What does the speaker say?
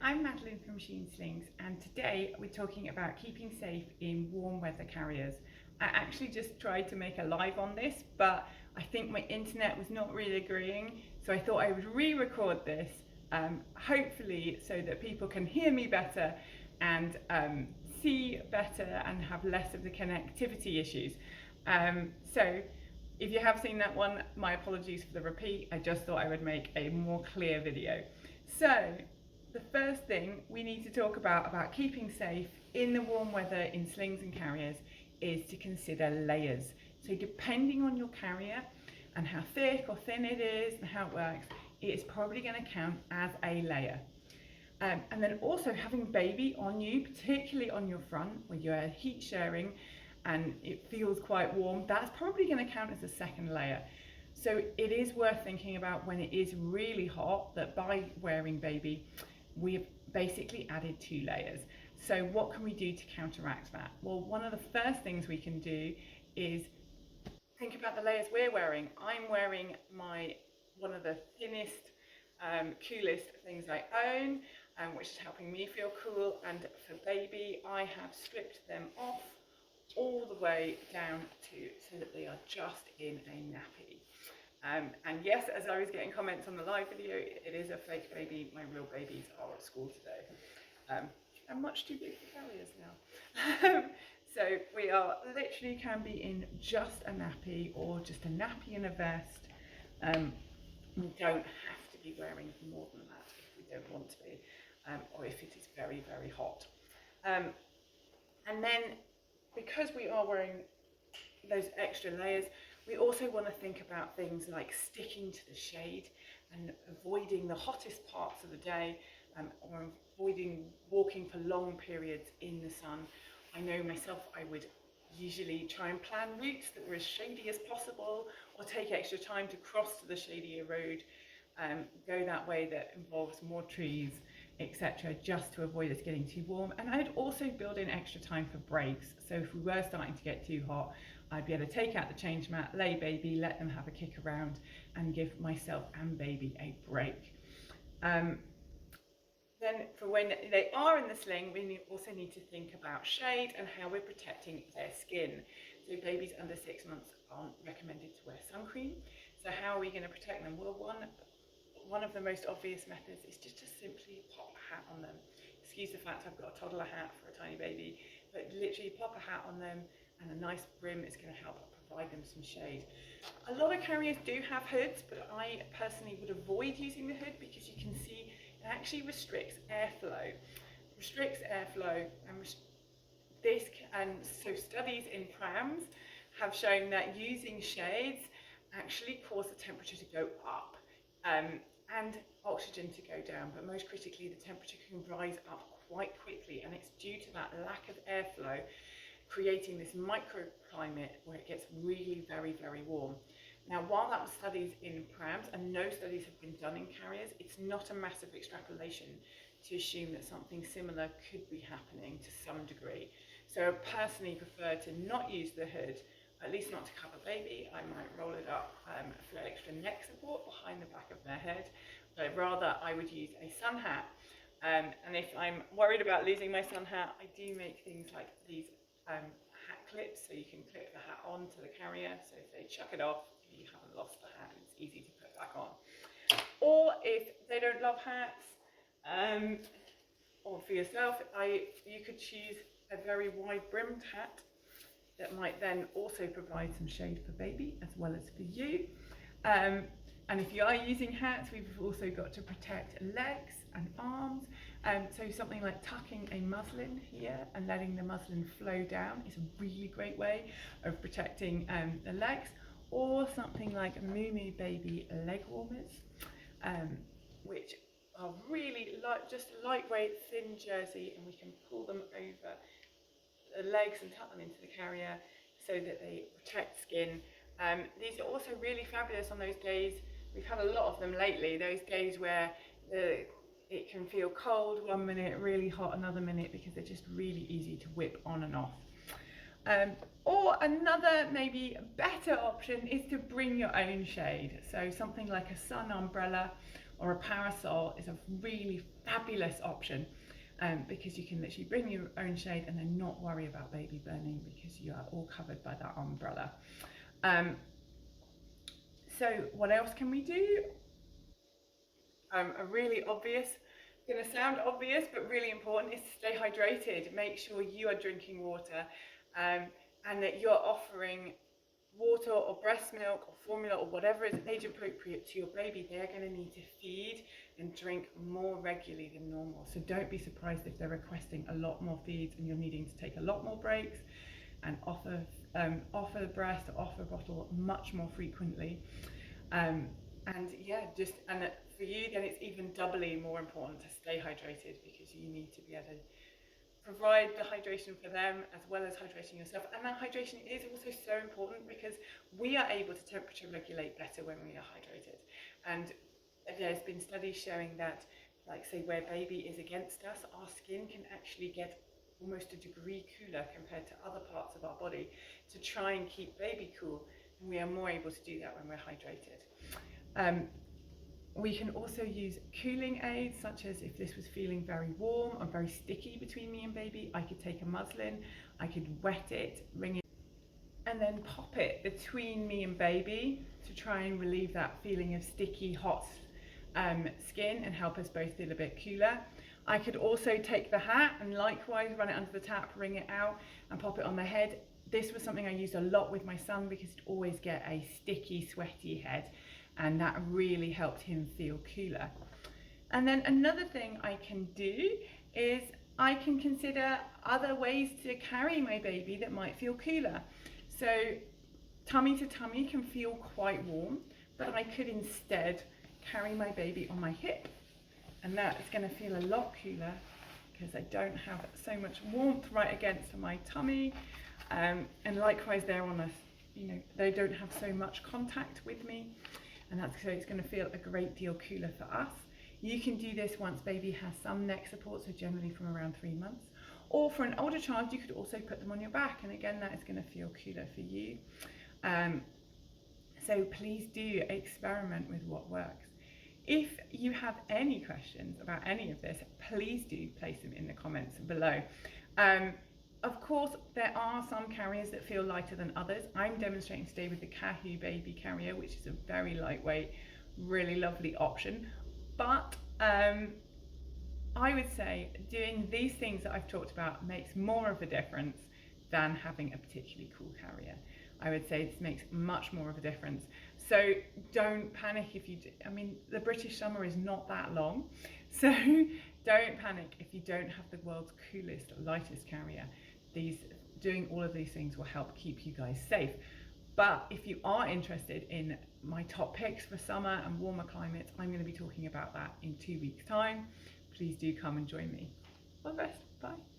I'm Madeline from Machine Slings, and today we're talking about keeping safe in warm weather carriers. I actually just tried to make a live on this, but I think my internet was not really agreeing, so I thought I would re-record this, hopefully so that people can hear me better and see better and have less of the connectivity issues. So if you have seen that one, my apologies for the repeat. I just thought I would make a more clear video. So the first thing we need to talk about keeping safe in the warm weather in slings and carriers is to consider layers. So depending on your carrier and how thick or thin it is and how it works, it's probably going to count as a layer. And then also having baby on you, particularly on your front where you're heat sharing and it feels quite warm, that's probably going to count as a second layer. So it is worth thinking about when it is really hot that by wearing baby, we've basically added 2 layers. So what can we do to counteract that? Well, one of the first things we can do is think about the layers we're wearing. I'm wearing one of the thinnest, coolest things I own, which is helping me feel cool. And for baby, I have stripped them off all the way down so that they are just in a nappy. And yes, as I was getting comments on the live video, it is a fake baby. My real babies are at school today. I'm much too big for carriers now. So we are literally can be in just a nappy or just a nappy and a vest. We don't have to be wearing more than that if we don't want to be, or if it is very, very hot. And then because we are wearing those extra layers, we also want to think about things like sticking to the shade and avoiding the hottest parts of the day, or avoiding walking for long periods in the sun. I know myself, I would usually try and plan routes that were as shady as possible, or take extra time to cross to the shadier road, go that way that involves more trees, etc., just to avoid us getting too warm. And I'd also build in extra time for breaks. So if we were starting to get too hot, I'd be able to take out the change mat, lay baby, let them have a kick around, and give myself and baby a break. Then for when they are in the sling, we also need to think about shade and how we're protecting their skin. So babies under 6 months aren't recommended to wear sun cream. So how are we going to protect them? Well, one of the most obvious methods is just to simply pop a hat on them. Excuse the fact I've got a toddler hat for a tiny baby, but literally pop a hat on them and a nice brim is going to help provide them some shade. A lot of carriers do have hoods, but I personally would avoid using the hood because you can see it actually restricts airflow. And so studies in prams have shown that using shades actually cause the temperature to go up and oxygen to go down, but most critically the temperature can rise up quite quickly, and it's due to that lack of airflow creating this microclimate where it gets really very, very warm. Now, while that was studies in prams and no studies have been done in carriers, it's not a massive extrapolation to assume that something similar could be happening to some degree. So I personally prefer to not use the hood, at least not to cover baby. I might roll it up for extra neck support behind the back of their head, but rather I would use a sun hat. And if I'm worried about losing my sun hat, I do make things like these hat clips, so you can clip the hat onto the carrier, so if they chuck it off, you haven't lost the hat, it's easy to put back on. Or if they don't love hats, or for yourself, you could choose a very wide brimmed hat that might then also provide some shade for baby as well as for you. And if you are using hats, we've also got to protect legs and arms. So something like tucking a muslin here and letting the muslin flow down is a really great way of protecting the legs. Or something like Moo Moo Baby leg warmers, which are really just a lightweight, thin jersey, and we can pull them over the legs and tuck them into the carrier so that they protect skin. These are also really fabulous on those days. We've had a lot of them lately, those days where it can feel cold one minute, really hot another minute, because they're just really easy to whip on and off. Or another maybe better option is to bring your own shade. So something like a sun umbrella or a parasol is a really fabulous option. Because you can literally bring your own shade and then not worry about baby burning because you are all covered by that umbrella. So what else can we do? A really obvious, going to sound obvious, but really important, is to stay hydrated. Make sure you are drinking water, and that you're offering water or breast milk or formula or whatever is age appropriate to your baby. They are going to need to feed and drink more regularly than normal. So don't be surprised if they're requesting a lot more feeds and you're needing to take a lot more breaks and offer the breast or offer a bottle much more frequently. And for you, then it's even doubly more important to stay hydrated, because you need to be able to provide the hydration for them as well as hydrating yourself. And that hydration is also so important because we are able to temperature regulate better when we are hydrated. And there's been studies showing that, like say where baby is against us, our skin can actually get almost a degree cooler compared to other parts of our body to try and keep baby cool. And we are more able to do that when we're hydrated. We can also use cooling aids, such as if this was feeling very warm or very sticky between me and baby, I could take a muslin, I could wet it, wring it, and then pop it between me and baby to try and relieve that feeling of sticky, hot skin and help us both feel a bit cooler. I could also take the hat and likewise run it under the tap, wring it out and pop it on the head. This was something I used a lot with my son because he'd always get a sticky, sweaty head, and that really helped him feel cooler. And then another thing I can do is I can consider other ways to carry my baby that might feel cooler. So tummy to tummy can feel quite warm, but I could instead carry my baby on my hip, and that is going to feel a lot cooler because I don't have so much warmth right against my tummy. And likewise they're on us, they don't have so much contact with me, and so it's going to feel a great deal cooler for us. You can do this once baby has some neck support, so generally from around 3 months. Or for an older child, you could also put them on your back, and again, that is going to feel cooler for you. So please do experiment with what works. If you have any questions about any of this, please do place them in the comments below. Of course, there are some carriers that feel lighter than others. I'm demonstrating today with the Kahoo baby carrier, which is a very lightweight, really lovely option. But I would say doing these things that I've talked about makes more of a difference than having a particularly cool carrier. I would say this makes much more of a difference. So don't panic if you do. I mean, the British summer is not that long, so don't panic if you don't have the world's coolest, lightest carrier. Doing all of these things will help keep you guys safe. But if you are interested in my top picks for summer and warmer climates, I'm going to be talking about that in 2 weeks' time. Please do come and join me. All the best. Bye.